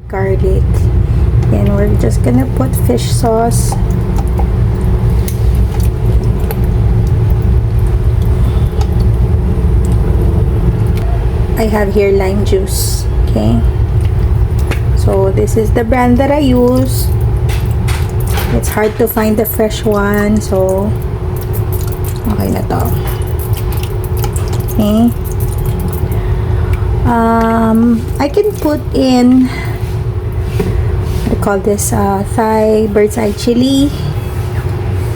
garlic. And we're just gonna put fish sauce. I have here lime juice. Okay. So this is the brand that I use. It's hard to find the fresh one. So okay na to. Okay. I can put in, what do you call this, Thai bird's eye chili.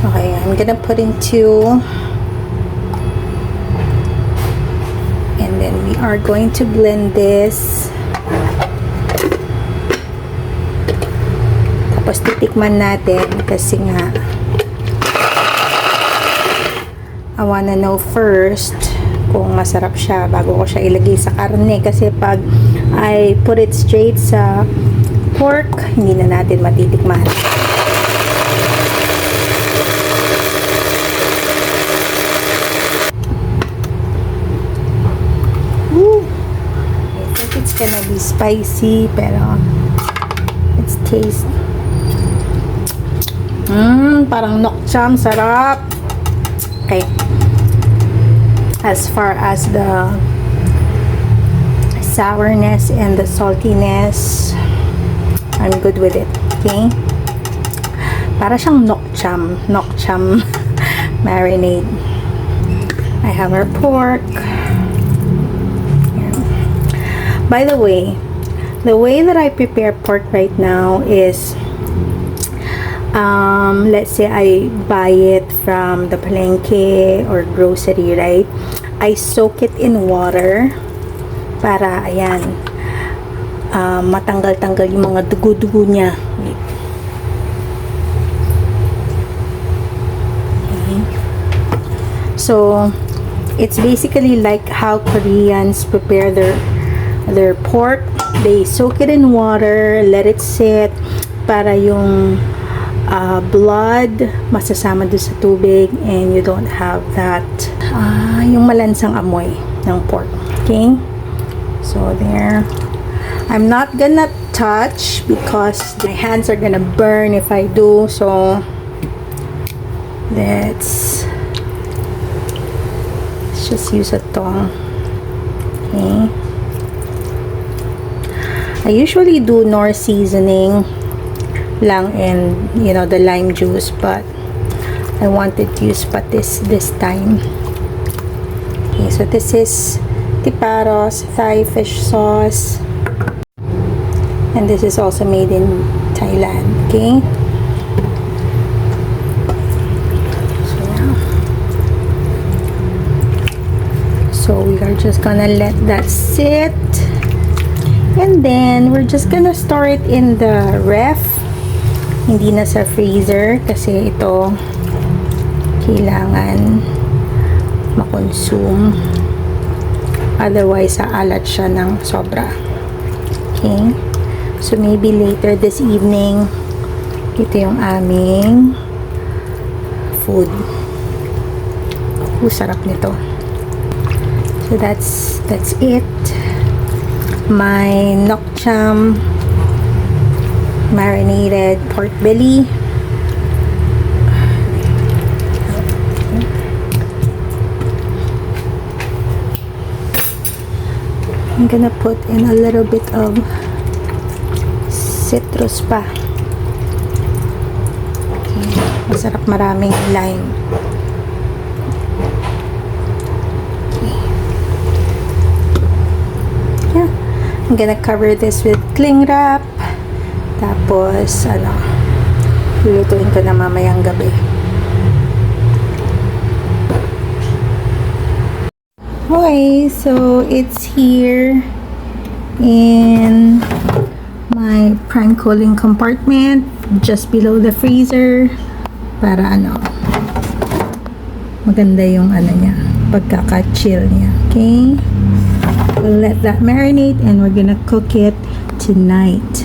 Okay, I'm gonna put in 2. And then we are going to blend this. Tapos titikman natin kasi nga I wanna know first kung masarap siya bago ko siya ilagay sa karne, kasi pag I put it straight sa pork, hindi na natin matitikman. Woo! I think it's gonna be spicy, pero let's taste. Parang nokcham, sarap. Okay. As far as the sourness and the saltiness, I'm good with it. Okay? Para siyang nokcham marinade. I have our pork. Yeah. By the way that I prepare pork right now is, let's say I buy it from the palengke or grocery, right? I soak it in water para, ayan, matanggal-tanggal yung mga dugo-dugo niya. Okay. So, it's basically like how Koreans prepare their pork. They soak it in water, let it sit para yung blood masasama doon sa tubig, and you don't have that yung malansang amoy ng pork. Okay, so there. I'm not gonna touch because my hands are gonna burn if I do, so let's just use a tong. Okay, I usually do nor seasoning lang and, you know, the lime juice, but I wanted to use patis this time. Okay, so this is Tiparos Thai fish sauce, and this is also made in Thailand. Okay, so yeah, so we are just gonna let that sit, and then we're just gonna store it in the ref, hindi na sa freezer, kasi ito kailangan makonsume, otherwise aalat siya ng sobra. Okay, so maybe later this evening, ito yung aming food. Sarap nito. So that's it, my nokcham marinated pork belly. I'm gonna put in a little bit of citrus pa. Okay. Masarap, maraming lime. Okay. Yeah. I'm gonna cover this with cling wrap. Tapos, lulutuin ko na mamayang gabi. Okay, so it's here in my prime cooling compartment just below the freezer para maganda yung niya, pagkaka-chill niya. Okay, we'll let that marinate and we're gonna cook it tonight.